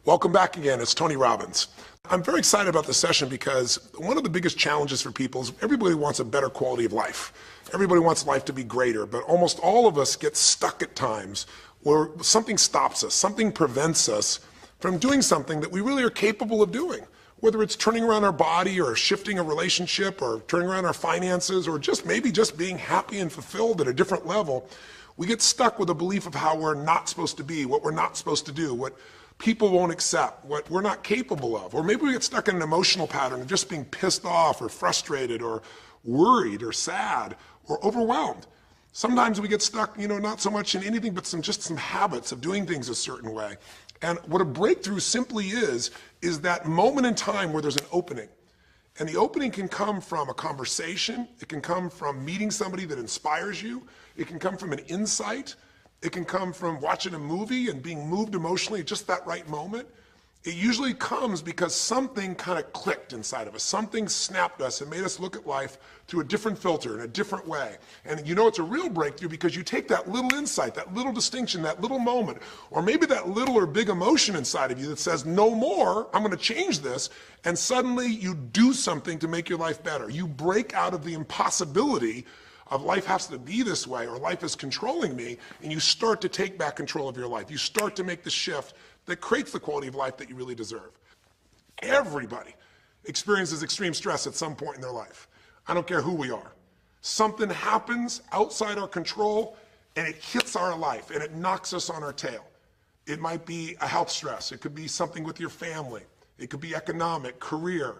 Welcome back again. It's Tony Robbins. I'm very excited about this session because one of the biggest challenges for people is everybody wants a better quality of life. Everybody wants life to be greater, but almost all of us get stuck at times where something stops us, something prevents us from doing something that we really are capable of doing. Whether it's turning around our body or shifting a relationship or turning around our finances or maybe just being happy and fulfilled at a different level, we get stuck with a belief of how we're not supposed to be, what we're not supposed to do, what people won't accept, what we're not capable of. Or maybe we get stuck in an emotional pattern of just being pissed off or frustrated or worried or sad or overwhelmed. Sometimes we get stuck, not so much in anything but some habits of doing things a certain way. And what a breakthrough simply is that moment in time where there's an opening. And the opening can come from a conversation, it can come from meeting somebody that inspires you, it can come from an insight, it can come from watching a movie and being moved emotionally at just that right moment. It usually comes because something kind of clicked inside of us. Something snapped us and made us look at life through a different filter in a different way. And it's a real breakthrough because you take that little insight, that little distinction, that little moment, or maybe that little or big emotion inside of you that says, no more, I'm going to change this. And suddenly you do something to make your life better. You break out of the impossibility of life has to be this way or life is controlling me, and you start to take back control of your life. You start to make the shift that creates the quality of life that you really deserve. Everybody experiences extreme stress at some point in their life. I don't care who we are. Something happens outside our control and it hits our life and it knocks us on our tail. It might be a health stress. It could be something with your family. It could be economic, career.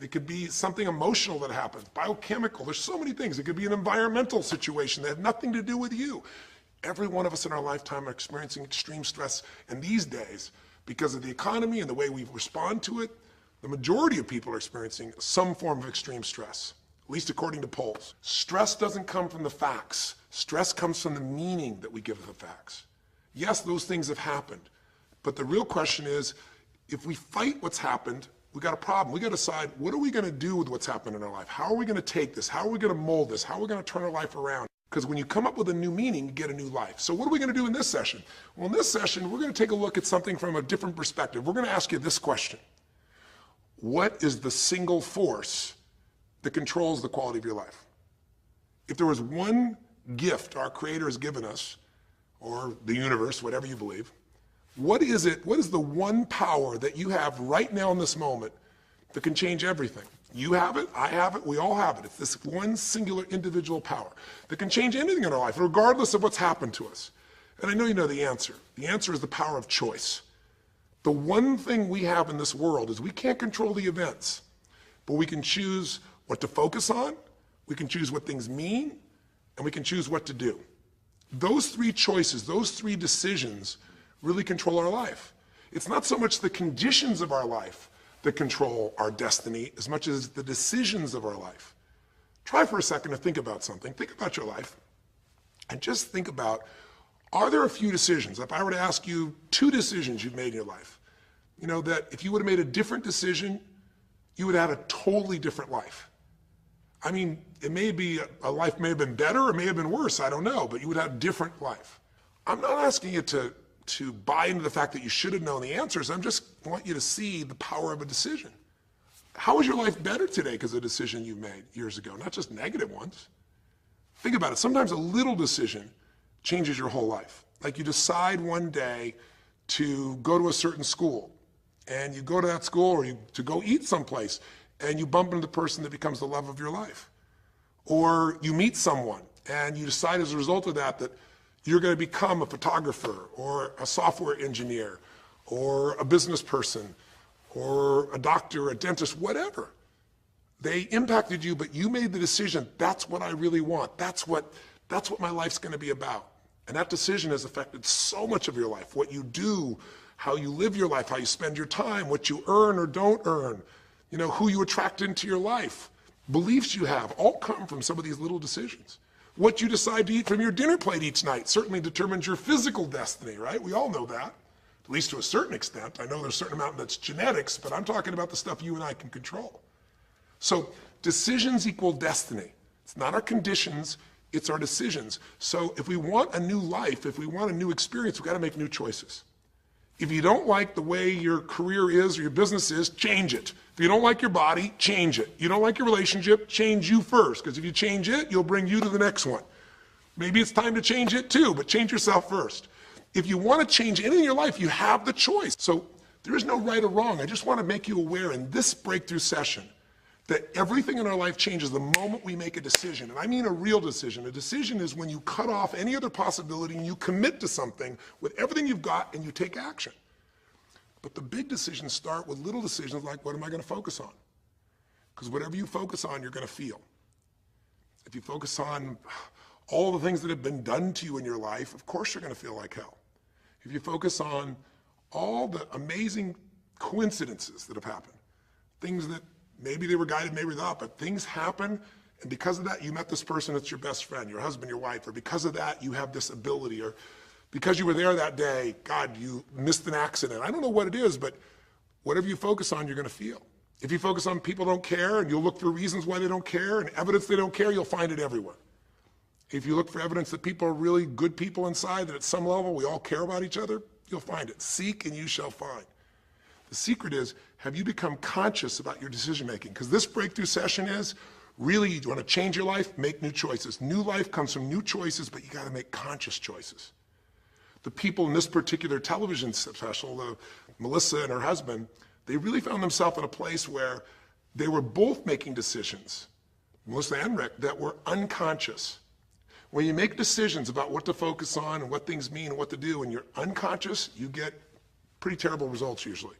It could be something emotional that happens, biochemical. There's so many things. It could be an environmental situation that has nothing to do with you. Every one of us in our lifetime are experiencing extreme stress. And these days, because of the economy and the way we respond to it, the majority of people are experiencing some form of extreme stress, at least according to polls. Stress doesn't come from the facts. Stress comes from the meaning that we give the facts. Yes, those things have happened. But the real question is, if we fight what's happened, we got a problem. We got to decide, what are we going to do with what's happened in our life? How are we going to take this? How are we going to mold this? How are we going to turn our life around? Because when you come up with a new meaning, you get a new life. So what are we going to do in this session? Well, in this session, we're going to take a look at something from a different perspective. We're going to ask you this question. What is the single force that controls the quality of your life? If there was one gift our Creator has given us, or the universe, whatever you believe, what is it? What is the one power that you have right now in this moment that can change everything? You have it, I have it, we all have it. It's this one singular individual power that can change anything in our life, regardless of what's happened to us. And I know you know the answer. The answer is the power of choice. The one thing we have in this world is we can't control the events, but we can choose what to focus on, we can choose what things mean, and we can choose what to do. Those three choices, those three decisions really control our life. It's not so much the conditions of our life that control our destiny as much as the decisions of our life. Try for a second to think about something. Think about your life and just think about, are there a few decisions? If I were to ask you 2 decisions you've made in your life, that if you would have made a different decision, you would have had a totally different life. I mean, it may be, a life may have been better or may have been worse, I don't know, but you would have a different life. I'm not asking you to buy into the fact that you should have known the answers. I just want you to see the power of a decision. How is your life better today because of a decision you made years ago, not just negative ones? Think about it. Sometimes a little decision changes your whole life. Like you decide one day to go to a certain school, and you go to that school or to go eat someplace, and you bump into the person that becomes the love of your life. Or you meet someone, and you decide as a result of that you're going to become a photographer or a software engineer or a business person or a doctor, a dentist, whatever. They impacted you, but you made the decision, that's what I really want. That's what my life's going to be about. And that decision has affected so much of your life. What you do, how you live your life, how you spend your time, what you earn or don't earn, who you attract into your life, beliefs you have, all come from some of these little decisions. What you decide to eat from your dinner plate each night certainly determines your physical destiny, right? We all know that, at least to a certain extent. I know there's a certain amount that's genetics, but I'm talking about the stuff you and I can control. So decisions equal destiny. It's not our conditions, it's our decisions. So if we want a new life, if we want a new experience, we've got to make new choices. If you don't like the way your career is or your business is, change it. If you don't like your body, change it. You don't like your relationship, change you first, because if you change it, you'll bring you to the next one. Maybe it's time to change it too, but change yourself first. If you want to change anything in your life, you have the choice. So there is no right or wrong. I just want to make you aware in this breakthrough session that everything in our life changes the moment we make a decision. And I mean a real decision. A decision is when you cut off any other possibility and you commit to something with everything you've got and you take action. But the big decisions start with little decisions like, what am I going to focus on? Because whatever you focus on, you're going to feel. If you focus on all the things that have been done to you in your life, of course you're going to feel like hell. If you focus on all the amazing coincidences that have happened, things that maybe they were guided, maybe not, but things happen, and because of that, you met this person that's your best friend, your husband, your wife, or because of that, you have this ability, or because you were there that day, God, you missed an accident. I don't know what it is, but whatever you focus on, you're going to feel. If you focus on people don't care, and you'll look for reasons why they don't care, and evidence they don't care, you'll find it everywhere. If you look for evidence that people are really good people inside, that at some level we all care about each other, you'll find it. Seek and you shall find. The secret is, have you become conscious about your decision making? Because this breakthrough session is, really, you want to change your life, make new choices. New life comes from new choices, but you got to make conscious choices. The people in this particular television special, Melissa and her husband, they really found themselves in a place where they were both making decisions, Melissa and Rick, that were unconscious. When you make decisions about what to focus on and what things mean and what to do, and you're unconscious, you get pretty terrible results usually.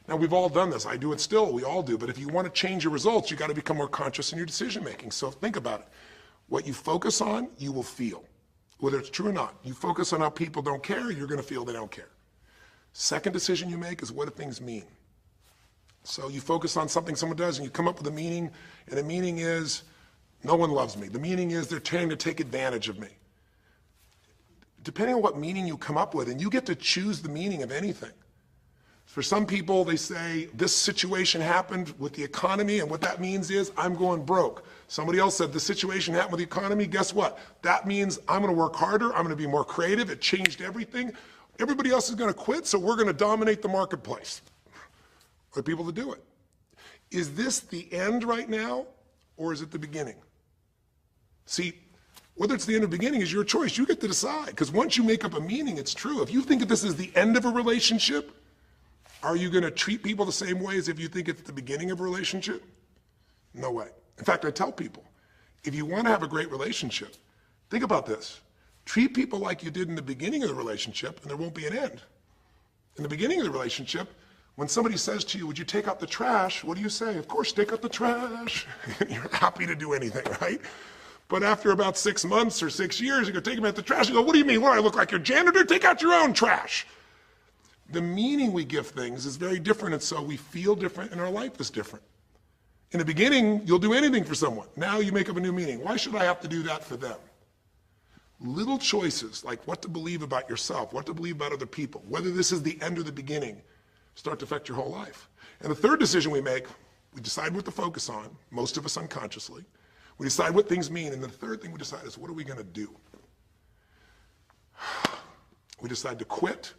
Now, we've all done this. I do it still. We all do. But if you want to change your results, you got to become more conscious in your decision making. So think about it. What you focus on, you will feel, whether it's true or not. You focus on how people don't care, you're going to feel they don't care. Second decision you make is, what do things mean? So you focus on something someone does and you come up with a meaning, and the meaning is, no one loves me. The meaning is they're trying to take advantage of me. Depending on what meaning you come up with, and you get to choose the meaning of anything. For some people, they say, this situation happened with the economy, and what that means is, I'm going broke. Somebody else said, the situation happened with the economy, guess what? That means I'm gonna work harder, I'm gonna be more creative, it changed everything. Everybody else is gonna quit, so we're gonna dominate the marketplace. For people to do it. Is this the end right now, or is it the beginning? See, whether it's the end or beginning is your choice. You get to decide, because once you make up a meaning, it's true. If you think that this is the end of a relationship, are you going to treat people the same way as if you think it's the beginning of a relationship? No way. In fact, I tell people, if you want to have a great relationship, think about this. Treat people like you did in the beginning of the relationship, and there won't be an end. In the beginning of the relationship, when somebody says to you, would you take out the trash? What do you say? Of course, take out the trash. You're happy to do anything, right? But after about 6 months or 6 years, you go take them out the trash. You go, what do you mean? What, I look like your janitor? Take out your own trash. The meaning we give things is very different, and so we feel different, and our life is different. In the beginning, you'll do anything for someone. Now you make up a new meaning. Why should I have to do that for them? Little choices, like what to believe about yourself, what to believe about other people, whether this is the end or the beginning, start to affect your whole life. And the third decision we make, we decide what to focus on, most of us unconsciously. We decide what things mean, and the third thing we decide is, what are we going to do? We decide to quit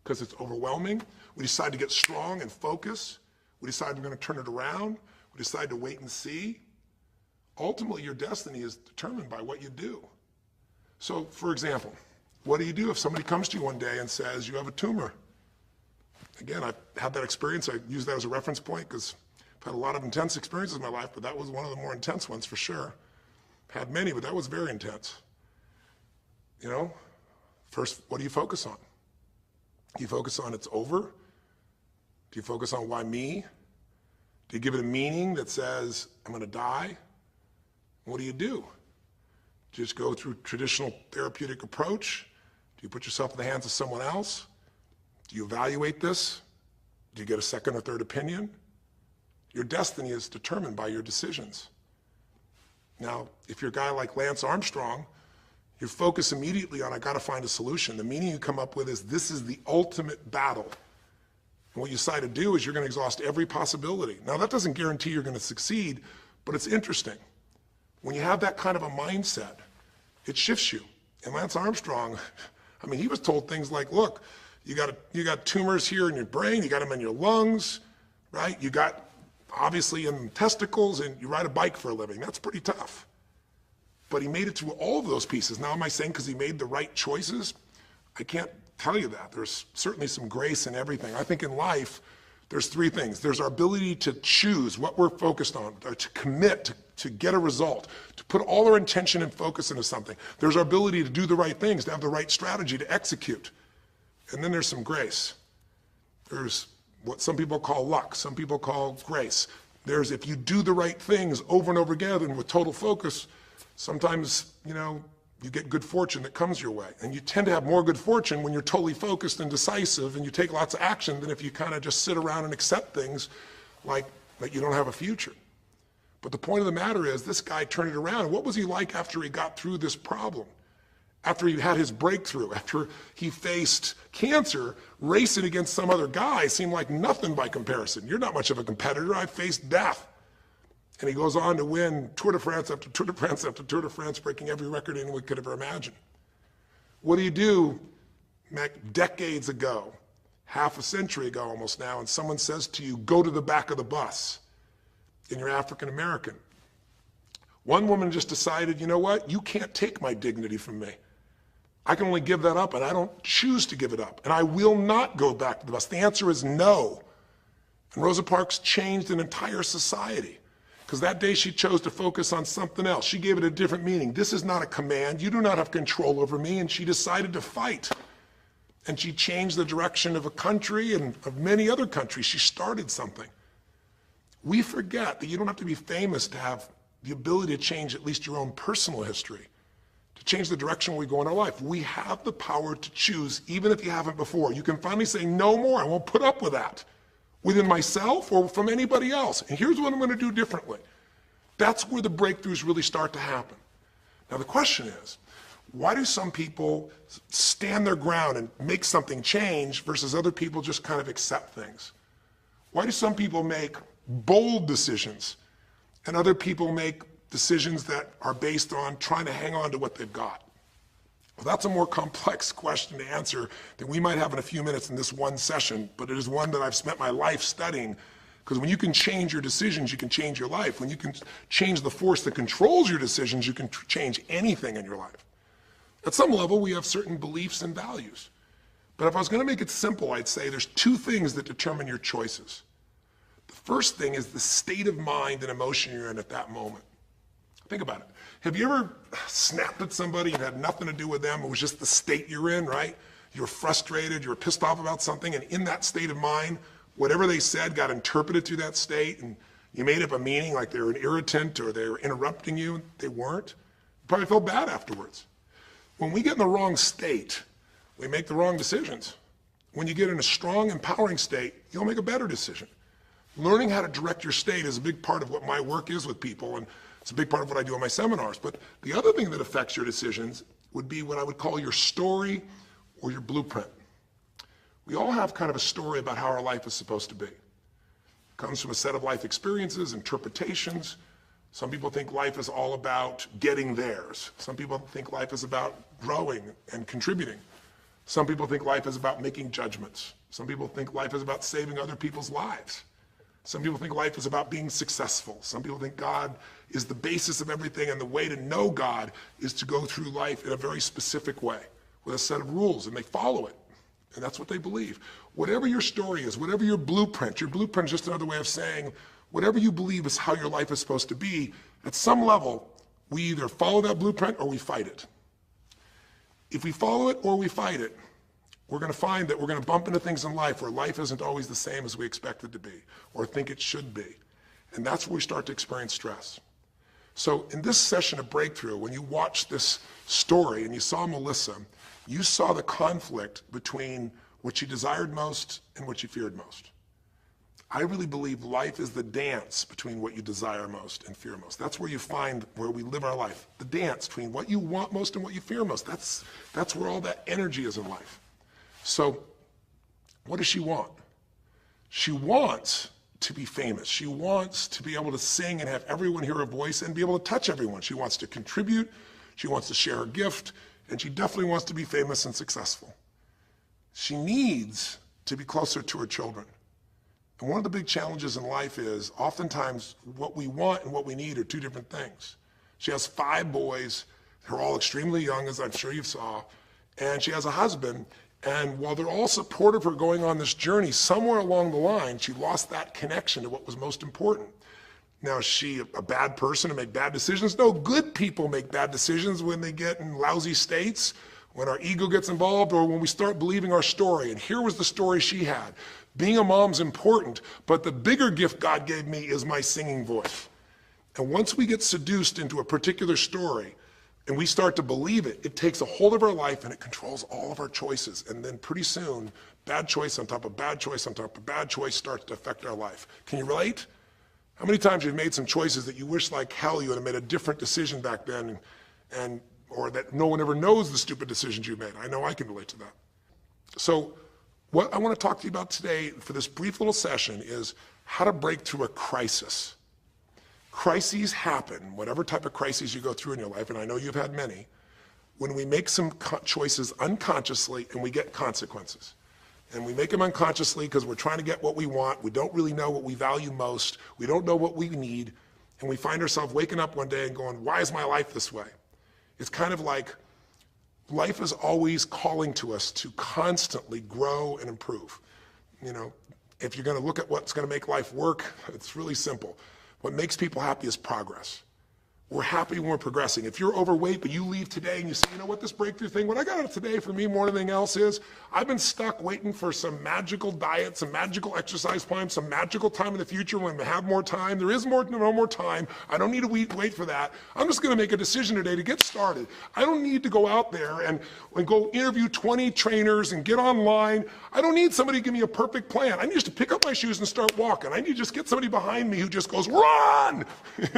because it's overwhelming. We decide to get strong and focus. We decide we're going to turn it around. We decide to wait and see. Ultimately, your destiny is determined by what you do. So, for example, what do you do if somebody comes to you one day and says, you have a tumor? Again, I've had that experience. I use that as a reference point because I've had a lot of intense experiences in my life, but that was one of the more intense ones for sure. I've had many, but that was very intense. You know, first, what do you focus on? Do you focus on it's over? Do you focus on why me? Do you give it a meaning that says, I'm going to die? What do? Do you just go through traditional therapeutic approach? Do you put yourself in the hands of someone else? Do you evaluate this? Do you get a second or third opinion? Your destiny is determined by your decisions. Now, if you're a guy like Lance Armstrong, you focus immediately on, I got to find a solution. The meaning you come up with is, this is the ultimate battle. And what you decide to do is you're going to exhaust every possibility. Now, that doesn't guarantee you're going to succeed, but it's interesting. When you have that kind of a mindset, it shifts you. And Lance Armstrong, I mean, he was told things like, look, You got tumors here in your brain, you got them in your lungs, right? You got obviously in testicles, and you ride a bike for a living. That's pretty tough. But he made it through all of those pieces. Now, am I saying because he made the right choices? I can't tell you that. There's certainly some grace in everything. I think in life, there's three things. There's our ability to choose what we're focused on, or to commit, to get a result, to put all our intention and focus into something. There's our ability to do the right things, to have the right strategy, to execute. And then there's some grace. There's what some people call luck, some people call grace. There's if you do the right things over and over again and with total focus, sometimes, you get good fortune that comes your way. And you tend to have more good fortune when you're totally focused and decisive and you take lots of action than if you kind of just sit around and accept things like that you don't have a future. But the point of the matter is this guy turned it around. What was he like after he got through this problem? After he had his breakthrough, after he faced cancer, racing against some other guy seemed like nothing by comparison. You're not much of a competitor. I faced death. And he goes on to win Tour de France after Tour de France after Tour de France, breaking every record anyone could ever imagine. What do you do decades ago, half a century ago almost now, and someone says to you, go to the back of the bus, and you're African American? One woman just decided, you know what? You can't take my dignity from me. I can only give that up, and I don't choose to give it up. And I will not go back to the bus. The answer is no. And Rosa Parks changed an entire society because that day she chose to focus on something else. She gave it a different meaning. This is not a command. You do not have control over me. And she decided to fight. And she changed the direction of a country and of many other countries. She started something. We forget that you don't have to be famous to have the ability to change at least your own personal history, to change the direction we go in our life. We have the power to choose, even if you haven't before. You can finally say, no more, I won't put up with that, within myself or from anybody else. And here's what I'm going to do differently. That's where the breakthroughs really start to happen. Now the question is, why do some people stand their ground and make something change versus other people just kind of accept things? Why do some people make bold decisions and other people make decisions that are based on trying to hang on to what they've got? Well, that's a more complex question to answer than we might have in a few minutes in this one session, but it is one that I've spent my life studying, because when you can change your decisions, you can change your life. When you can change the force that controls your decisions, you can change anything in your life. At some level, we have certain beliefs and values. But if I was going to make it simple, I'd say there's two things that determine your choices. The first thing is the state of mind and emotion you're in at that moment. Think about it. Have you ever snapped at somebody and had nothing to do with them? It was just the state you're in, right? You were frustrated, you were pissed off about something, and in that state of mind, whatever they said got interpreted through that state, and you made up a meaning like they were an irritant or they were interrupting you. They weren't. You probably felt bad afterwards. When we get in the wrong state, we make the wrong decisions. When you get in a strong, empowering state, you'll make a better decision. Learning how to direct your state is a big part of what my work is with people, and it's a big part of what I do in my seminars. But the other thing that affects your decisions would be what I would call your story or your blueprint. We all have kind of a story about how our life is supposed to be. It comes from a set of life experiences, interpretations. Some people think life is all about getting theirs. Some people think life is about growing and contributing. Some people think life is about making judgments. Some people think life is about saving other people's lives. Some people think life is about being successful. Some people think God is the basis of everything, and the way to know God is to go through life in a very specific way with a set of rules, and they follow it. And that's what they believe. Whatever your story is, whatever your blueprint is just another way of saying whatever you believe is how your life is supposed to be, at some level, we either follow that blueprint or we fight it. If we follow it or we fight it, we're going to find that we're going to bump into things in life where life isn't always the same as we expect it to be or think it should be. And that's where we start to experience stress. So in this session of Breakthrough, when you watch this story and you saw Melissa, you saw the conflict between what she desired most and what she feared most. I really believe life is the dance between what you desire most and fear most. That's where you find where we live our life. The dance between what you want most and what you fear most. That's where all that energy is in life. So what does she want? She wants to be famous. She wants to be able to sing and have everyone hear her voice and be able to touch everyone. She wants to contribute. She wants to share her gift. And she definitely wants to be famous and successful. She needs to be closer to her children. And one of the big challenges in life is oftentimes what we want and what we need are two different things. She has 5 boys who are all extremely young, as I'm sure you saw, and she has a husband. And while they're all supportive of her going on this journey, somewhere along the line, she lost that connection to what was most important. Now, is she a bad person to make bad decisions? No, good people make bad decisions when they get in lousy states, when our ego gets involved, or when we start believing our story. And here was the story she had. Being a mom's important, but the bigger gift God gave me is my singing voice. And once we get seduced into a particular story and we start to believe it, it takes a hold of our life and it controls all of our choices. And then pretty soon, bad choice on top of bad choice on top of bad choice starts to affect our life. Can you relate? How many times you've made some choices that you wish like hell you would have made a different decision back then, or that no one ever knows the stupid decisions you made? I know I can relate to that. So what I want to talk to you about today for this brief little session is how to break through a crisis. Crises happen, whatever type of crises you go through in your life, and I know you've had many, when we make some choices unconsciously and we get consequences. And we make them unconsciously because we're trying to get what we want. We don't really know what we value most. We don't know what we need. And we find ourselves waking up one day and going, why is my life this way? It's kind of like life is always calling to us to constantly grow and improve. You know, if you're going to look at what's going to make life work, it's really simple. What makes people happy is progress. We're happy when we're progressing. If you're overweight, but you leave today and you say, you know what, this breakthrough thing, what I got out of today for me more than anything else is, I've been stuck waiting for some magical diet, some magical exercise plan, some magical time in the future when we have more time. There is no more time. I don't need to wait for that. I'm just going to make a decision today to get started. I don't need to go out there and go interview 20 trainers and get online. I don't need somebody to give me a perfect plan. I need just to pick up my shoes and start walking. I need to just get somebody behind me who just goes, run!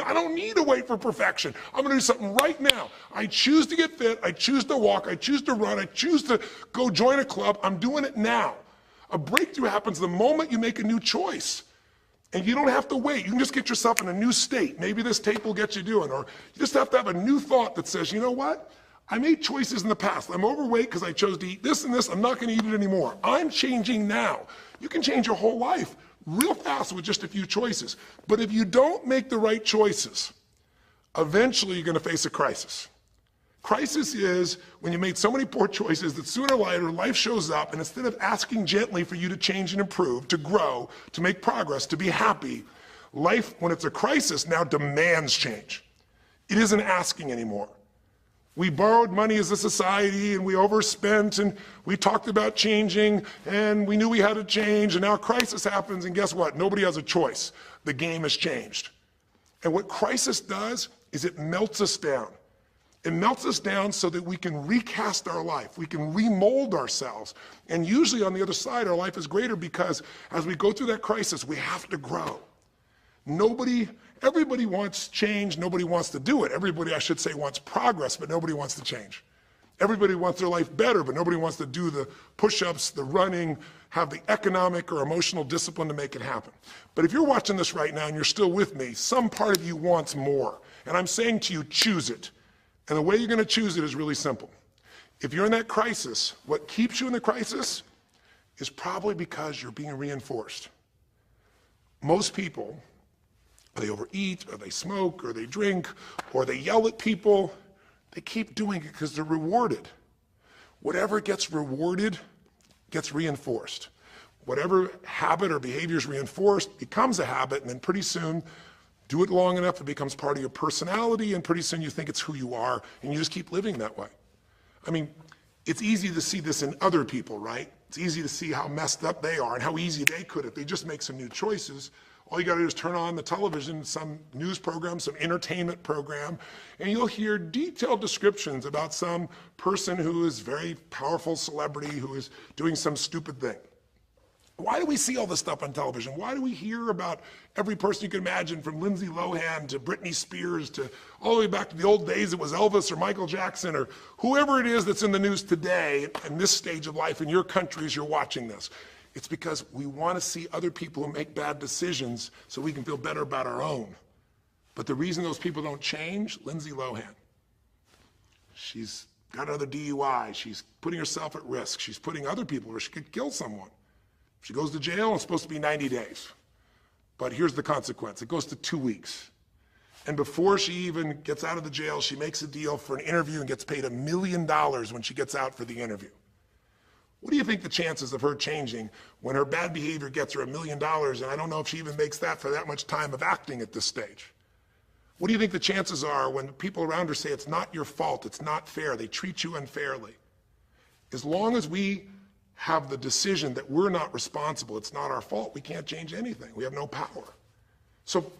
I don't need to wait for perfection. I'm going to do something right now. I choose to get fit. I choose to walk. I choose to run. I choose to go join a club. I'm doing it now. A breakthrough happens the moment you make a new choice. And you don't have to wait. You can just get yourself in a new state. Maybe this tape will get you doing. Or you just have to have a new thought that says, you know what? I made choices in the past. I'm overweight because I chose to eat this and this. I'm not going to eat it anymore. I'm changing now. You can change your whole life real fast with just a few choices. But if you don't make the right choices, eventually you're going to face a crisis. Crisis is when you made so many poor choices that sooner or later life shows up, and instead of asking gently for you to change and improve, to grow, to make progress, to be happy, life, when it's a crisis, now demands change. It isn't asking anymore. We borrowed money as a society and we overspent and we talked about changing and we knew we had to change, and now a crisis happens and guess what? Nobody has a choice. The game has changed. And what crisis does is it melts us down. It melts us down so that we can recast our life. We can remold ourselves. And usually on the other side, our life is greater because as we go through that crisis, we have to grow. Everybody wants change. Nobody wants to do it. Everybody, I should say, wants progress, but nobody wants to change. Everybody wants their life better, but nobody wants to do the push-ups, the running, have the economic or emotional discipline to make it happen. But if you're watching this right now and you're still with me, some part of you wants more. And I'm saying to you, choose it. And the way you're going to choose it is really simple. If you're in that crisis, what keeps you in the crisis is probably because you're being reinforced. Most people, they overeat, or they smoke, or they drink, or they yell at people. They keep doing it because they're rewarded. Whatever gets rewarded gets reinforced. Whatever habit or behavior is reinforced becomes a habit, and then pretty soon, do it long enough, it becomes part of your personality, and pretty soon you think it's who you are, and you just keep living that way. I mean, it's easy to see this in other people, right? It's easy to see how messed up they are and how easy they could if they just make some new choices. All you got to do is turn on the television, some news program, some entertainment program, and you'll hear detailed descriptions about some person who is very powerful celebrity who is doing some stupid thing. Why do we see all this stuff on television? Why do we hear about every person you can imagine, from Lindsay Lohan to Britney Spears to all the way back to the old days it was Elvis or Michael Jackson or whoever it is that's in the news today in this stage of life in your country as you're watching this? It's because we want to see other people who make bad decisions so we can feel better about our own. But the reason those people don't change, Lindsay Lohan, she's got another DUI. She's putting herself at risk. She's putting other people at risk. She could kill someone. She goes to jail, it's supposed to be 90 days. But here's the consequence. It goes to 2 weeks. And before she even gets out of the jail, she makes a deal for an interview and gets paid $1 million when she gets out for the interview. What do you think the chances of her changing when her bad behavior gets her $1 million, and I don't know if she even makes that for that much time of acting at this stage? What do you think the chances are when people around her say it's not your fault, it's not fair, they treat you unfairly? As long as we have the decision that we're not responsible, it's not our fault, we can't change anything. We have no power. So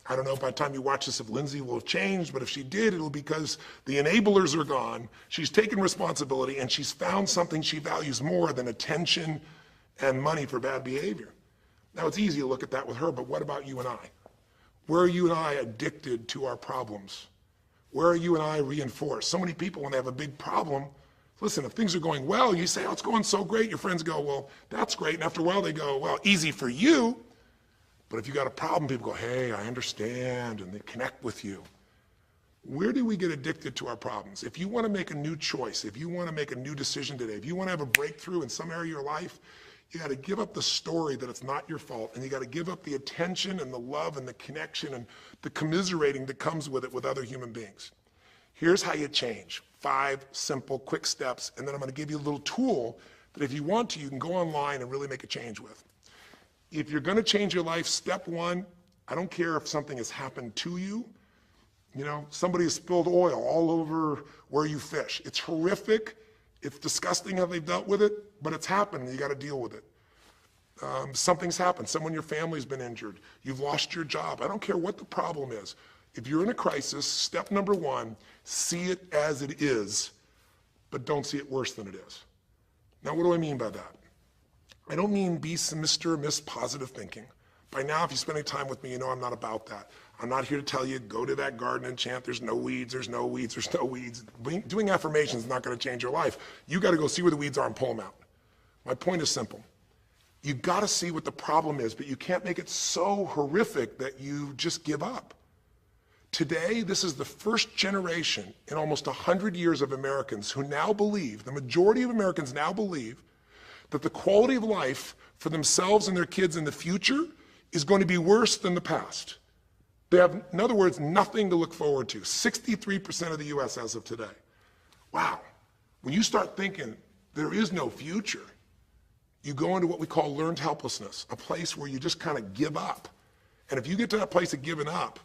I don't know by the time you watch this if Lindsay will have changed, but if she did, it'll be because the enablers are gone, she's taken responsibility, and she's found something she values more than attention and money for bad behavior. Now, it's easy to look at that with her, but what about you and I? Where are you and I addicted to our problems? Where are you and I reinforced? So many people, when they have a big problem, listen, if things are going well, you say, oh, it's going so great. Your friends go, well, that's great. And after a while, they go, well, easy for you. But if you got a problem, people go, hey, I understand, and they connect with you. Where do we get addicted to our problems? If you want to make a new choice, if you want to make a new decision today, if you want to have a breakthrough in some area of your life, you got to give up the story that it's not your fault, and you got to give up the attention and the love and the connection and the commiserating that comes with it with other human beings. Here's how you change. 5 simple, quick steps, and then I'm going to give you a little tool that if you want to, you can go online and really make a change with. If you're going to change your life, step 1, I don't care if something has happened to you. You know, somebody has spilled oil all over where you fish. It's horrific. It's disgusting how they've dealt with it, but it's happened and you got to deal with it. Something's happened. Someone in your family's been injured. You've lost your job. I don't care what the problem is. If you're in a crisis, step number 1, see it as it is, but don't see it worse than it is. Now, what do I mean by that? I don't mean be some Mr. or Miss positive thinking. By now, if you spend any time with me, you know I'm not about that. I'm not here to tell you, go to that garden and chant, there's no weeds, there's no weeds, there's no weeds. Doing affirmations is not going to change your life. You got to go see where the weeds are and pull them out. My point is simple. You got to see what the problem is, but you can't make it so horrific that you just give up. Today, this is the first generation in almost 100 years of Americans who now believe, the majority of Americans now believe, that the quality of life for themselves and their kids in the future is going to be worse than the past. They have, in other words, nothing to look forward to. 63% of the US as of today. Wow. When you start thinking there is no future, you go into what we call learned helplessness, a place where you just kind of give up. And if you get to that place of giving up,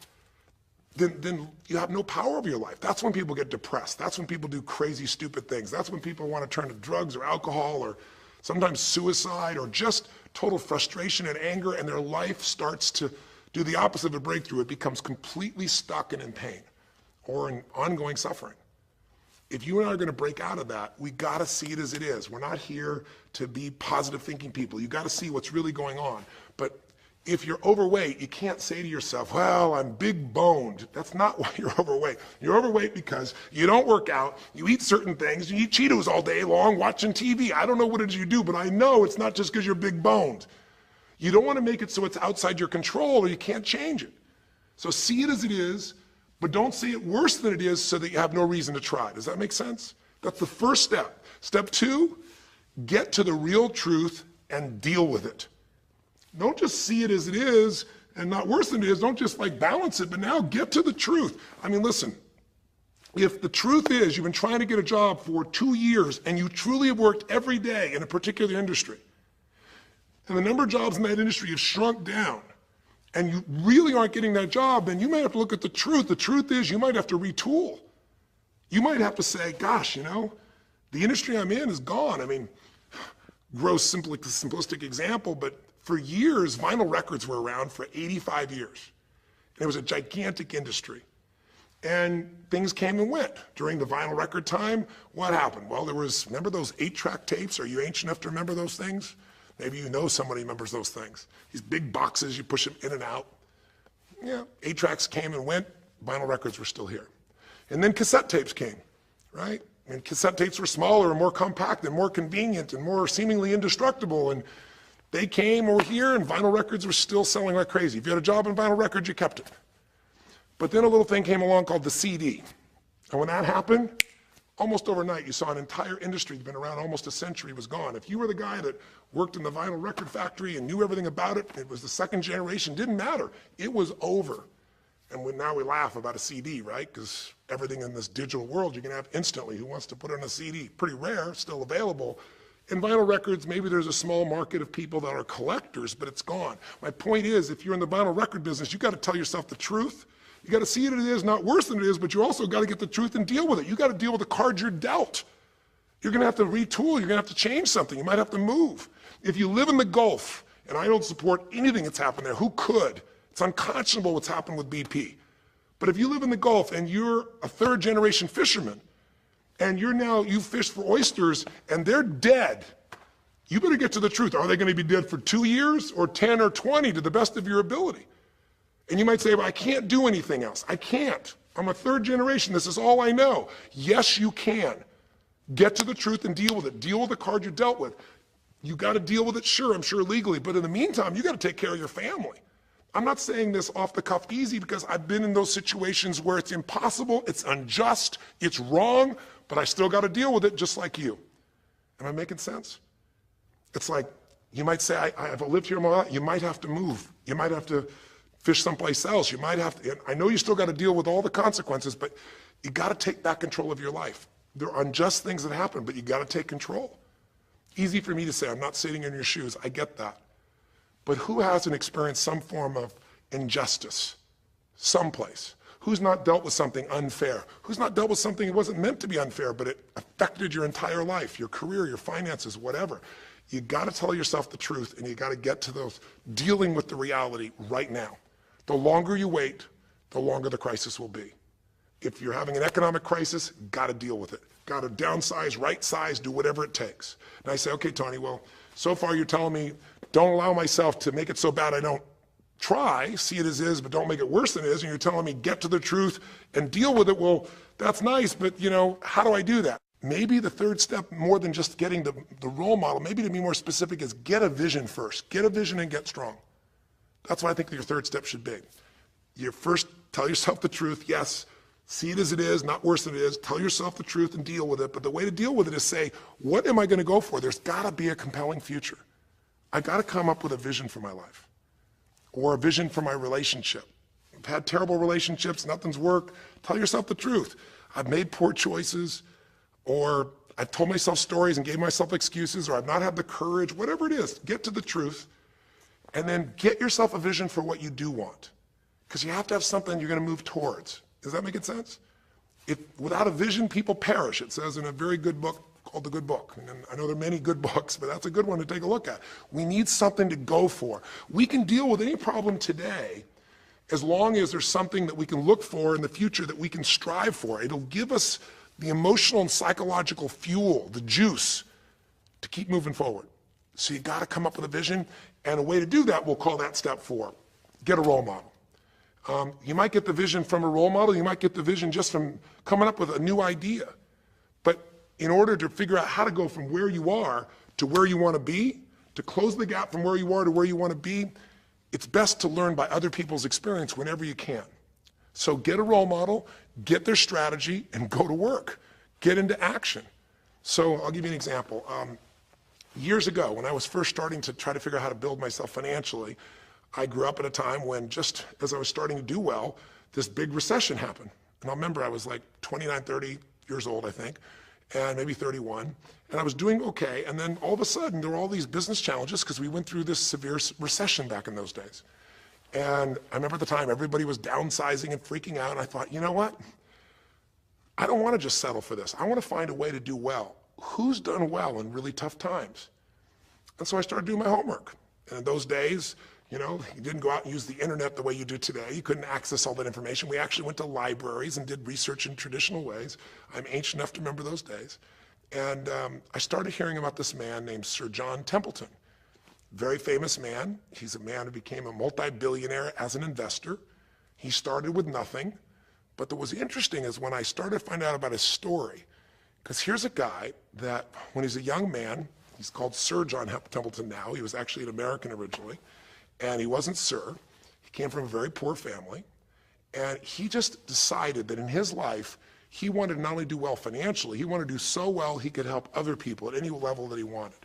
then you have no power over your life. That's when people get depressed. That's when people do crazy, stupid things. That's when people want to turn to drugs or alcohol or sometimes suicide or just total frustration and anger, and their life starts to do the opposite of a breakthrough. It becomes completely stuck and in pain or in ongoing suffering. If you and I are going to break out of that, we got to see it as it is. We're not here to be positive thinking people. You got to see what's really going on. But if you're overweight, you can't say to yourself, well, I'm big boned. That's not why you're overweight. You're overweight because you don't work out, you eat certain things, you eat Cheetos all day long, watching TV. I don't know what it is you do, but I know it's not just because you're big boned. You don't want to make it so it's outside your control or you can't change it. So see it as it is, but don't see it worse than it is so that you have no reason to try. Does that make sense? That's the first step. Step 2, get to the real truth and deal with it. Don't just see it as it is and not worse than it is. Don't just like balance it, but now get to the truth. I mean, listen, if the truth is you've been trying to get a job for 2 years and you truly have worked every day in a particular industry, and the number of jobs in that industry have shrunk down, and you really aren't getting that job, then you might have to look at the truth. The truth is you might have to retool. You might have to say, gosh, you know, the industry I'm in is gone. I mean, gross, simplistic example, but for years, vinyl records were around for 85 years. And it was a gigantic industry. And things came and went. During the vinyl record time, what happened? Well, there was, remember those 8-track tapes? Are you ancient enough to remember those things? Maybe you know somebody remembers those things. These big boxes, you push them in and out. Yeah, 8-tracks came and went, vinyl records were still here. And then cassette tapes came, right? And cassette tapes were smaller and more compact and more convenient and more seemingly indestructible. And they came over here and vinyl records were still selling like crazy. If you had a job in vinyl records, you kept it. But then a little thing came along called the CD. And when that happened, almost overnight, you saw an entire industry that's been around almost a century was gone. If you were the guy that worked in the vinyl record factory and knew everything about it, it was the second generation, didn't matter. It was over. And now we laugh about a CD, right? Because everything in this digital world you can have instantly. Who wants to put it on a CD? Pretty rare, still available. In vinyl records, maybe there's a small market of people that are collectors, but it's gone. My point is, if you're in the vinyl record business, you got to tell yourself the truth. You got to see it as it is, not worse than it is, but you also got to get the truth and deal with it. You got to deal with the cards you're dealt. You're going to have to retool. You're going to have to change something. You might have to move. If you live in the Gulf, and I don't support anything that's happened there, who could? It's unconscionable what's happened with BP. But if you live in the Gulf and you're a third generation fisherman, and you fish for oysters and they're dead, you better get to the truth. Are they going to be dead for 2 years or 10 or 20 to the best of your ability? And you might say, well, I can't do anything else. I can't. I'm a third generation. This is all I know. Yes, you can. Get to the truth and deal with it. Deal with the card you're dealt with. You got to deal with it, sure, I'm sure legally, but in the meantime, you got to take care of your family. I'm not saying this off the cuff easy because I've been in those situations where it's impossible, it's unjust, it's wrong, but I still got to deal with it just like you. Am I making sense? It's like, you might say, I've lived here my life. You might have to move. You might have to fish someplace else. You might have to, I know you still got to deal with all the consequences, but you got to take back control of your life. There are unjust things that happen, but you got to take control. Easy for me to say, I'm not sitting in your shoes. I get that. But who hasn't experienced some form of injustice someplace? Who's not dealt with something unfair? Who's not dealt with something that wasn't meant to be unfair, but it affected your entire life, your career, your finances, whatever? You got to tell yourself the truth, and you got to get to those dealing with the reality right now. The longer you wait, the longer the crisis will be. If you're having an economic crisis, got to deal with it. Got to downsize, right size, do whatever it takes. And I say, okay, Tony, well, so far you're telling me don't allow myself to make it so bad I don't try, see it as is, but don't make it worse than it is. And you're telling me get to the truth and deal with it. Well, that's nice, but how do I do that? Maybe the third step, more than just getting the role model, maybe to be more specific, is get a vision first. Get a vision and get strong. That's what I think your third step should be. You first tell yourself the truth. Yes, see it as it is, not worse than it is. Tell yourself the truth and deal with it. But the way to deal with it is say, what am I going to go for? There's got to be a compelling future. I got to come up with a vision for my life or a vision for my relationship. I've had terrible relationships, nothing's worked. Tell yourself the truth. I've made poor choices, or I've told myself stories and gave myself excuses, or I've not had the courage, whatever it is. Get to the truth, and then get yourself a vision for what you do want. Because you have to have something you're going to move towards. Does that make sense? Without a vision, people perish. It says in a very good book called The Good Book. And I know there are many good books, but that's a good one to take a look at. We need something to go for. We can deal with any problem today as long as there's something that we can look for in the future that we can strive for. It'll give us the emotional and psychological fuel, the juice, to keep moving forward. So you got to come up with a vision, and a way to do that, we'll call that step 4. Get a role model. You might get the vision from a role model. You might get the vision just from coming up with a new idea. But in order to figure out how to go from where you are to where you want to be, to close the gap from where you are to where you want to be, it's best to learn by other people's experience whenever you can. So get a role model, get their strategy, and go to work. Get into action. So I'll give you an example. Years ago, when I was first starting to try to figure out how to build myself financially, I grew up at a time when, just as I was starting to do well, this big recession happened. And I remember I was like 29, 30 years old, I think, and maybe 31. And I was doing okay. And then all of a sudden, there were all these business challenges because we went through this severe recession back in those days. And I remember at the time, everybody was downsizing and freaking out. And I thought, you know what? I don't want to just settle for this. I want to find a way to do well. Who's done well in really tough times? And so I started doing my homework. And in those days, you didn't go out and use the internet the way you do today. You couldn't access all that information. We actually went to libraries and did research in traditional ways. I'm ancient enough to remember those days. And I started hearing about this man named Sir John Templeton. Very famous man. He's a man who became a multi-billionaire as an investor. He started with nothing. But what was interesting is when I started to find out about his story, because here's a guy that when he's a young man, he's called Sir John Templeton now. He was actually an American originally. And he wasn't Sir. He came from a very poor family. And he just decided that in his life, He wanted to not only do well financially, he wanted to do so well he could help other people at any level that he wanted.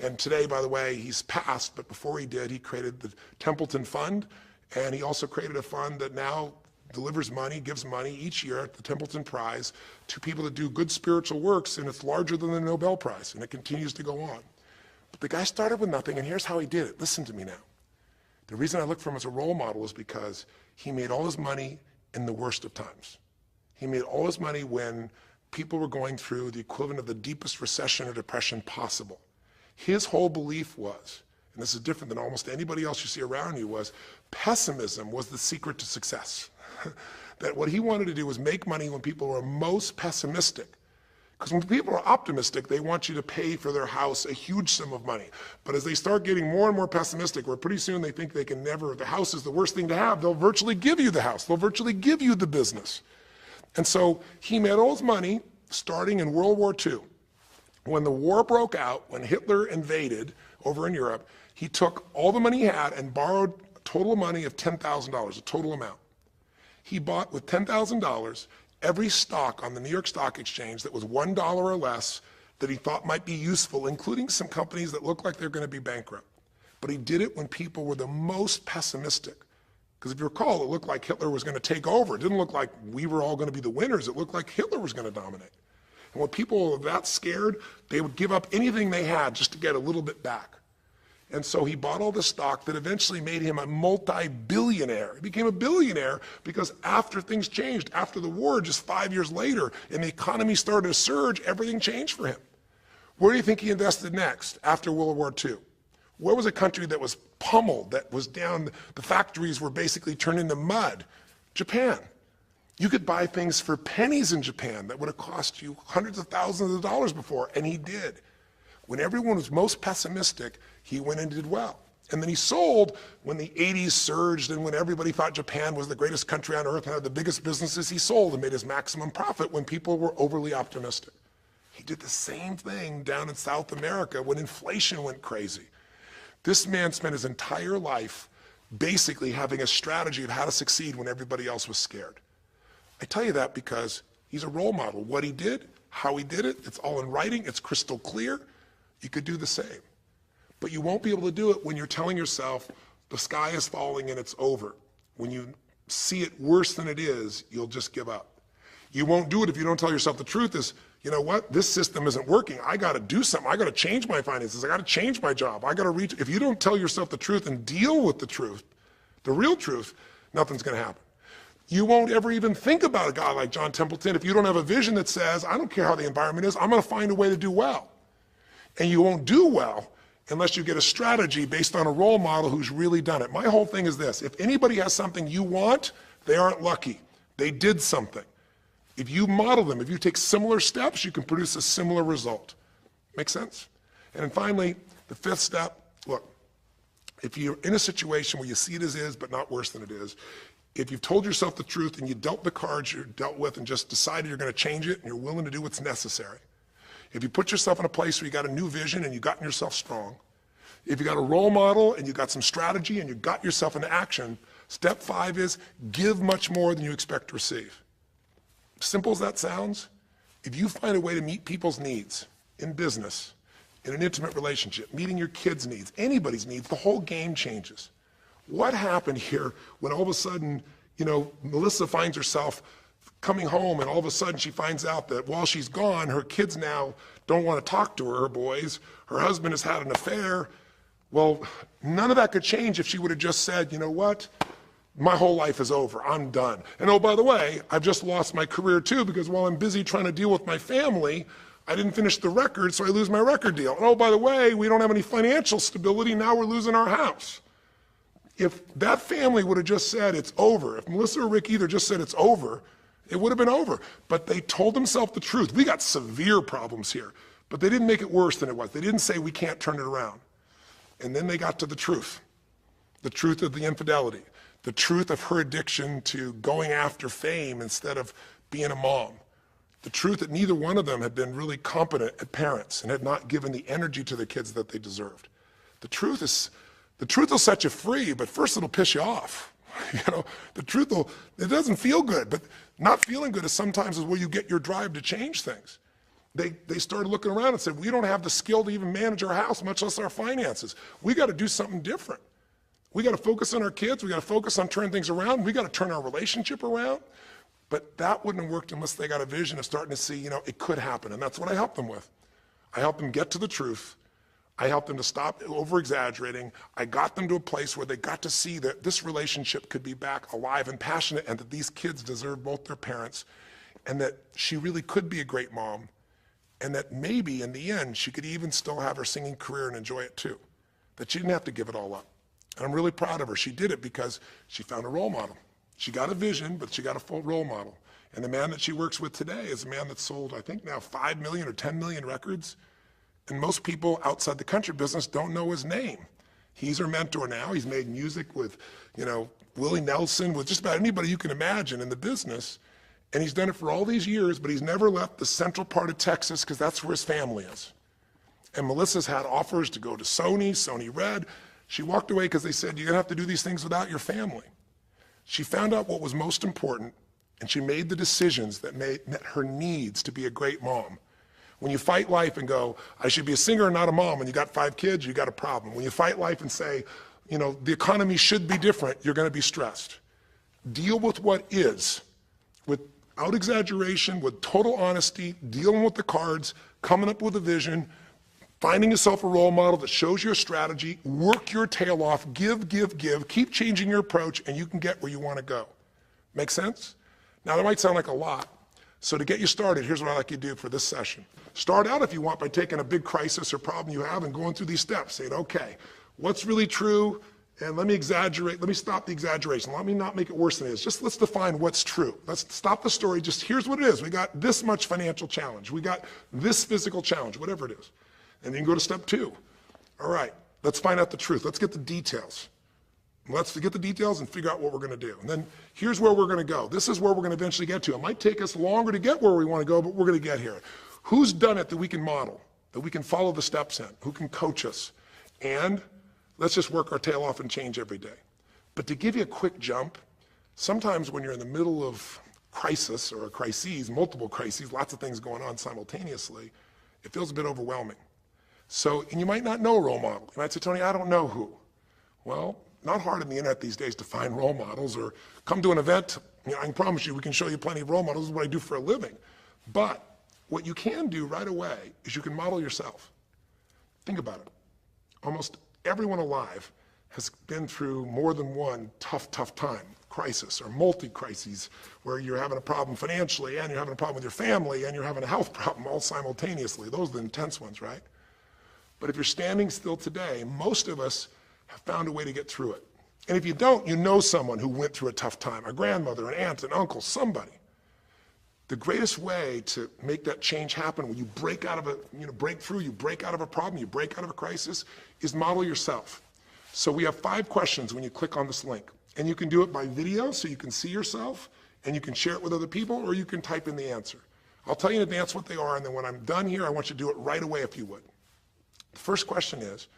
And today, by the way, he's passed, but before he did, he created the Templeton Fund, and he also created a fund that now delivers money, gives money each year at the Templeton Prize to people that do good spiritual works, and it's larger than the Nobel Prize, and it continues to go on. But the guy started with nothing, and here's how he did it. Listen to me now. The reason I look for him as a role model is because he made all his money in the worst of times. He made all his money when people were going through the equivalent of the deepest recession or depression possible. His whole belief was, and this is different than almost anybody else you see around you, was pessimism was the secret to success. That what he wanted to do was make money when people were most pessimistic. Because when people are optimistic, they want you to pay for their house a huge sum of money. But as they start getting more and more pessimistic, where pretty soon they think they can never, the house is the worst thing to have, they'll virtually give you the house. They'll virtually give you the business. And so he made all his money starting in World War II. When the war broke out, when Hitler invaded over in Europe, he took all the money he had and borrowed a total money of $10,000, a total amount. He bought with $10,000 every stock on the New York Stock Exchange that was $1 or less that he thought might be useful, including some companies that looked like they're going to be bankrupt. But he did it when people were the most pessimistic. Because if you recall, it looked like Hitler was going to take over. It didn't look like we were all going to be the winners. It looked like Hitler was going to dominate. And when people were that scared, they would give up anything they had just to get a little bit back. And so he bought all the stock that eventually made him a multi-billionaire. He became a billionaire because after things changed, after the war, just 5 years later, and the economy started to surge, everything changed for him. Where do you think he invested next after World War II? Where was a country that was pummeled, that was down, the factories were basically turned into mud? Japan. You could buy things for pennies in Japan that would have cost you hundreds of thousands of dollars before, and he did. When everyone was most pessimistic, he went and did well. And then he sold when the 80s surged and when everybody thought Japan was the greatest country on earth and had the biggest businesses, he sold and made his maximum profit when people were overly optimistic. He did the same thing down in South America when inflation went crazy. This man spent his entire life basically having a strategy of how to succeed when everybody else was scared. I tell you that because he's a role model. What he did, how he did it, it's all in writing, it's crystal clear. You could do the same. But you won't be able to do it when you're telling yourself the sky is falling and it's over. When you see it worse than it is, you'll just give up. You won't do it if you don't tell yourself the truth is, you know what, this system isn't working. I got to do something. I got to change my finances. I got to change my job. I got to reach. If you don't tell yourself the truth and deal with the truth, the real truth, nothing's going to happen. You won't ever even think about a guy like John Templeton if you don't have a vision that says, I don't care how the environment is, I'm going to find a way to do well. And you won't do well unless you get a strategy based on a role model who's really done it. My whole thing is this: if anybody has something you want, they aren't lucky. They did something. If you model them, if you take similar steps, you can produce a similar result. Make sense? And then finally, the fifth step, look, if you're in a situation where you see it as is, but not worse than it is, if you've told yourself the truth and you dealt the cards you're dealt with and just decided you're going to change it and you're willing to do what's necessary, if you put yourself in a place where you got a new vision and you gotten yourself strong, if you got a role model and you got some strategy and you got yourself into action, step 5 is give much more than you expect to receive. Simple as that sounds, if you find a way to meet people's needs in business, in an intimate relationship, meeting your kids' needs, anybody's needs, the whole game changes. What happened here when all of a sudden, you know, Melissa finds herself coming home and all of a sudden she finds out that while she's gone, her kids now don't want to talk to her, her boys, her husband has had an affair. Well, none of that could change if she would have just said, you know what, my whole life is over, I'm done. And oh, by the way, I've just lost my career too because while I'm busy trying to deal with my family, I didn't finish the record, so I lose my record deal. And oh, by the way, we don't have any financial stability, now we're losing our house. If that family would have just said it's over, if Melissa or Rick either just said it's over, it would have been over. But they told themselves the truth. We got severe problems here, but they didn't make it worse than it was. They didn't say we can't turn it around. And then they got to the truth of the infidelity, the truth of her addiction to going after fame instead of being a mom, the truth that neither one of them had been really competent at parents and had not given the energy to the kids that they deserved. The truth will set you free, but first it'll piss you off. You know, it doesn't feel good, but Not feeling good is sometimes where you get your drive to change things. They started looking around and said, we don't have the skill to even manage our house, much less our finances. We got to do something different. We got to focus on our kids. We got to focus on turning things around. We got to turn our relationship around. But that wouldn't have worked unless they got a vision of starting to see, it could happen. And that's what I helped them with. I helped them get to the truth. I helped them to stop over-exaggerating. I got them to a place where they got to see that this relationship could be back alive and passionate, and that these kids deserve both their parents, and that she really could be a great mom, and that maybe in the end she could even still have her singing career and enjoy it too, that she didn't have to give it all up. And I'm really proud of her. She did it because she found a role model. She got a vision, but she got a full role model. And the man that she works with today is a man that's sold, I think now 5 million or 10 million records. And most people outside the country business don't know his name. He's her mentor now. He's made music with, Willie Nelson, with just about anybody you can imagine in the business. And he's done it for all these years, but he's never left the central part of Texas because that's where his family is. And Melissa's had offers to go to Sony Red. She walked away because they said, you're gonna have to do these things without your family. She found out what was most important, and she made the decisions that met her needs to be a great mom. When you fight life and go, I should be a singer and not a mom, and you got 5 kids, you got a problem. When you fight life and say, the economy should be different, you're gonna be stressed. Deal with what is, without exaggeration, with total honesty, dealing with the cards, coming up with a vision, finding yourself a role model that shows your strategy, work your tail off, give, keep changing your approach, and you can get where you wanna go. Make sense? Now that might sound like a lot. So to get you started, here's what I'd like you to do for this session. Start out, if you want, by taking a big crisis or problem you have and going through these steps, saying, okay, what's really true? And let me exaggerate, let me stop the exaggeration. Let me not make it worse than it is. Just let's define what's true. Let's stop the story, just here's what it is. We got this much financial challenge. We got this physical challenge, whatever it is. And then you go to step 2. All right, let's find out the truth. Let's get the details. Let's get the details and figure out what we're gonna do. And then here's where we're gonna go. This is where we're gonna eventually get to. It might take us longer to get where we wanna go, but we're gonna get here. Who's done it that we can model, that we can follow the steps in? Who can coach us? And let's just work our tail off and change every day. But to give you a quick jump, sometimes when you're in the middle of crisis or crises, multiple crises, lots of things going on simultaneously, it feels a bit overwhelming. So, and you might not know a role model. You might say, Tony, I don't know who. Well, not hard on the internet these days to find role models, or come to an event. I can promise you we can show you plenty of role models. This is what I do for a living. But what you can do right away is you can model yourself. Think about it. Almost everyone alive has been through more than one tough time, crisis or multi-crises, where you're having a problem financially and you're having a problem with your family and you're having a health problem all simultaneously. Those are the intense ones, right? But if you're standing still today, most of us have found a way to get through it. And if you don't, you know someone who went through a tough time, a grandmother, an aunt, an uncle, somebody. The greatest way to make that change happen, when you break out of break through, you break out of a problem, you break out of a crisis, is model yourself. So we have 5 questions when you click on this link. And you can do it by video so you can see yourself and you can share it with other people, or you can type in the answer. I'll tell you in advance what they are, and then when I'm done here, I want you to do it right away if you would. The first question is,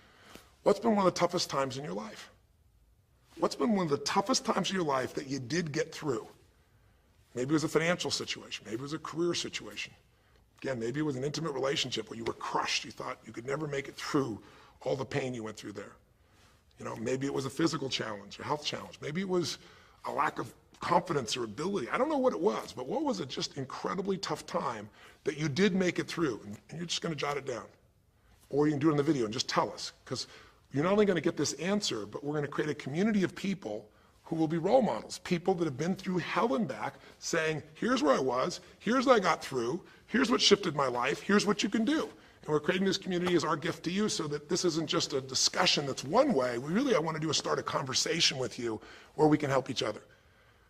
what's been one of the toughest times in your life? What's been one of the toughest times of your life that you did get through? Maybe it was a financial situation. Maybe it was a career situation. Again, maybe it was an intimate relationship where you were crushed. You thought you could never make it through all the pain you went through there. Maybe it was a physical challenge or health challenge. Maybe it was a lack of confidence or ability. I don't know what it was, but what was a just incredibly tough time that you did make it through? And you're just gonna jot it down. Or you can do it in the video and just tell us, because you're not only gonna get this answer, but we're gonna create a community of people who will be role models, people that have been through hell and back, saying, here's where I was, here's what I got through, here's what shifted my life, here's what you can do. And we're creating this community as our gift to you, so that this isn't just a discussion that's one way. I want to do is start a conversation with you where we can help each other.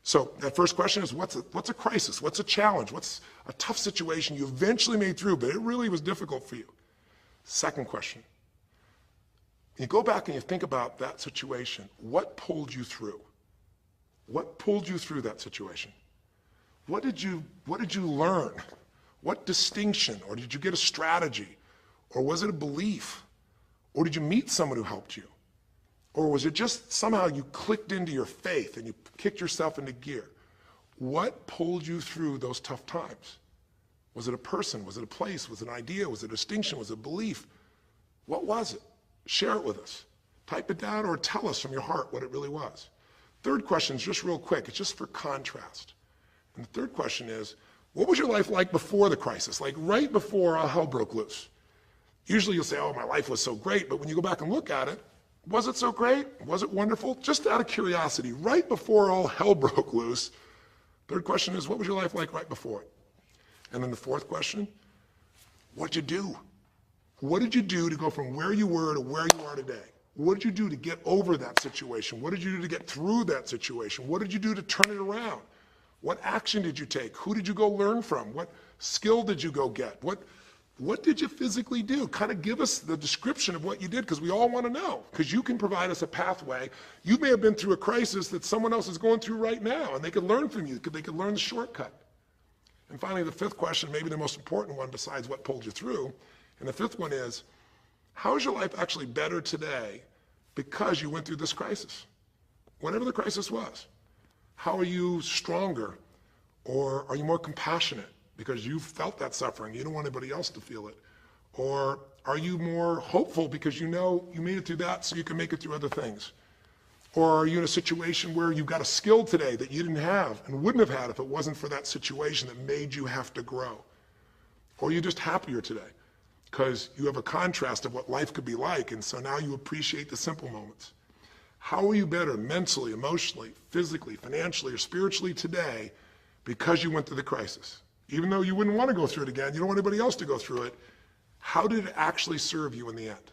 So that first question is, what's a crisis? What's a challenge? What's a tough situation you eventually made through, but it really was difficult for you? Second question, you go back and you think about that situation. What pulled you through? What pulled you through that situation? What did you learn? What distinction? Or did you get a strategy? Or was it a belief? Or did you meet someone who helped you? Or was it just somehow you clicked into your faith and you kicked yourself into gear? What pulled you through those tough times? Was it a person? Was it a place? Was it an idea? Was it a distinction? Was it a belief? What was it? Share it with us. Type it down or tell us from your heart what it really was. Third question is just real quick. It's just for contrast. And the third question is, what was your life like before the crisis? Like right before all hell broke loose? Usually you'll say, oh, my life was so great. But when you go back and look at it, was it so great? Was it wonderful? Just out of curiosity, right before all hell broke loose, third question is, what was your life like right before it? And then the fourth question, what did you do? What did you do to go from where you were to where you are today? What did you do to get over that situation? What did you do to get through that situation? What did you do to turn it around? What action did you take? Who did you go learn from? What skill did you go get? What did you physically do? Kind of give us the description of what you did, because we all want to know, because you can provide us a pathway. You may have been through a crisis that someone else is going through right now, and they could learn from you. They could learn the shortcut. And finally, the fifth question, maybe the most important one besides what pulled you through, and the fifth one is, how is your life actually better today because you went through this crisis? Whatever the crisis was. How are you stronger? Or are you more compassionate because you felt that suffering? You don't want anybody else to feel it. Or are you more hopeful because you know you made it through that so you can make it through other things? Or are you in a situation where you've got a skill today that you didn't have and wouldn't have had if it wasn't for that situation that made you have to grow? Or are you just happier today because you have a contrast of what life could be like, and so now you appreciate the simple moments? How are you better mentally, emotionally, physically, financially, or spiritually today because you went through the crisis? Even though you wouldn't want to go through it again, you don't want anybody else to go through it, how did it actually serve you in the end?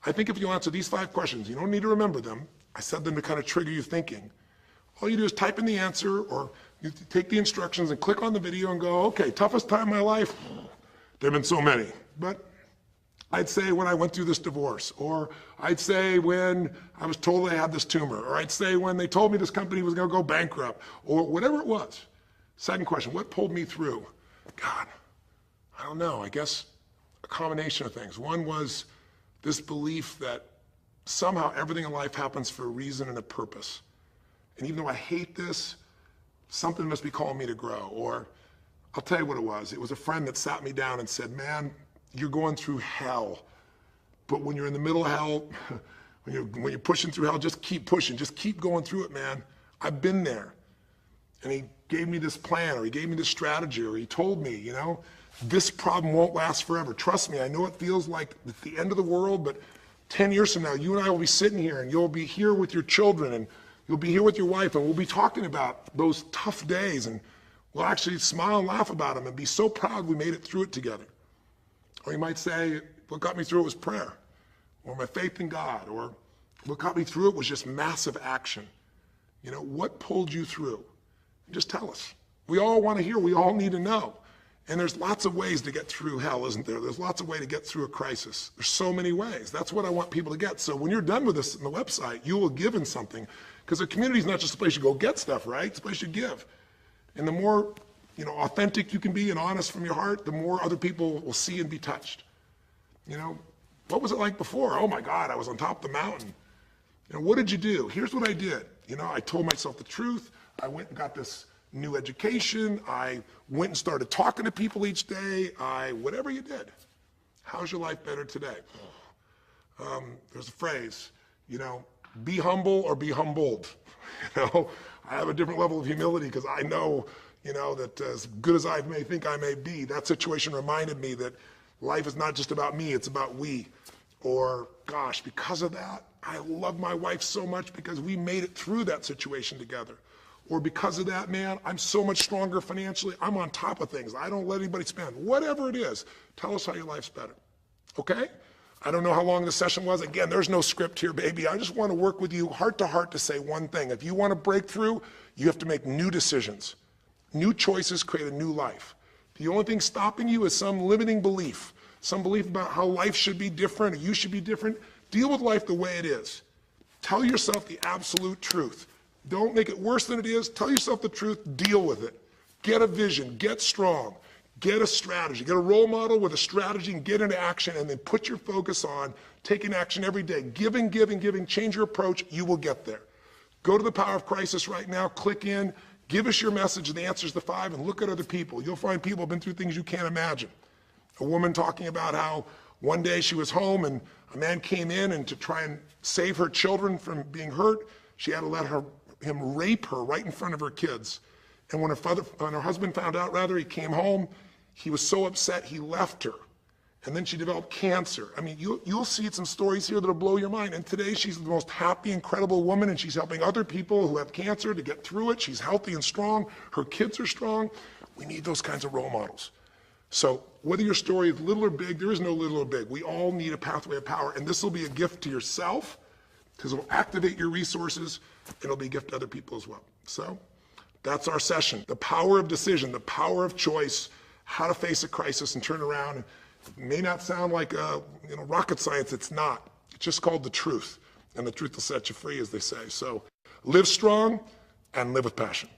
I think if you answer these 5 questions, you don't need to remember them. I said them to kind of trigger you thinking. All you do is type in the answer, or you take the instructions and click on the video and go, okay, toughest time in my life? There have been so many, but I'd say when I went through this divorce, or I'd say when I was told I had this tumor, or I'd say when they told me this company was going to go bankrupt, or whatever it was. Second question, what pulled me through? God, I don't know, I guess a combination of things. One was this belief that somehow everything in life happens for a reason and a purpose. And even though I hate this, something must be calling me to grow. Or I'll tell you what it was. It was a friend that sat me down and said, man, you're going through hell. But when you're in the middle of hell, when you're pushing through hell, just keep pushing. Just keep going through it, man. I've been there. And he gave me this plan, or he gave me this strategy, or he told me, you know, this problem won't last forever. Trust me, I know it feels like it's the end of the world, but 10 years from now, you and I will be sitting here, and you'll be here with your children, and you'll be here with your wife, and we'll be talking about those tough days, and we'll actually smile and laugh about them and be so proud we made it through it together. Or you might say, what got me through it was prayer, or my faith in God, or what got me through it was just massive action. You know, what pulled you through? Just tell us. We all want to hear, we all need to know. And there's lots of ways to get through hell, isn't there? There's lots of ways to get through a crisis. There's so many ways. That's what I want people to get. So when you're done with this on the website, you will give in something, because a community is not just a place you go get stuff, right? It's a place you give. And the more, you know, authentic you can be and honest from your heart, the more other people will see and be touched. You know, what was it like before? Oh my God, I was on top of the mountain. You know, what did you do? Here's what I did. You know, I told myself the truth. I went and got this new education. I went and started talking to people each day. Whatever you did. How's your life better today? There's a phrase, you know, be humble or be humbled. You know, I have a different level of humility because I know, you know, that as good as I may think I may be, that situation reminded me that life is not just about me, it's about we. Or, gosh, because of that, I love my wife so much because we made it through that situation together. Or because of that, man, I'm so much stronger financially. I'm on top of things. I don't let anybody spend. Whatever it is, tell us how your life's better. Okay? I don't know how long the session was. Again, there's no script here, baby. I just want to work with you heart to heart to say one thing. If you want to break through, you have to make new decisions. New choices create a new life. The only thing stopping you is some limiting belief, some belief about how life should be different or you should be different. Deal with life the way it is. Tell yourself the absolute truth. Don't make it worse than it is. Tell yourself the truth. Deal with it. Get a vision. Get strong. Get a strategy. Get a role model with a strategy and get into action, and then put your focus on taking action every day. Giving, giving, giving. Change your approach. You will get there. Go to the Power of Crisis right now. Click in. Give us your message and the answers to 5 and look at other people. You'll find people have been through things you can't imagine. A woman talking about how one day she was home and a man came in, and to try and save her children from being hurt, she had to let him rape her right in front of her kids. And when her husband found out, he came home, he was so upset he left her. And then she developed cancer. I mean, you'll see some stories here that'll blow your mind. And today she's the most happy, incredible woman, and she's helping other people who have cancer to get through it. She's healthy and strong. Her kids are strong. We need those kinds of role models. So whether your story is little or big, there is no little or big. We all need a pathway of power, and this will be a gift to yourself because it will activate your resources, and it'll be a gift to other people as well. So that's our session. The power of decision, the power of choice, how to face a crisis and turn around. It may not sound like rocket science. It's not. It's just called the truth. And the truth will set you free, as they say. So live strong and live with passion.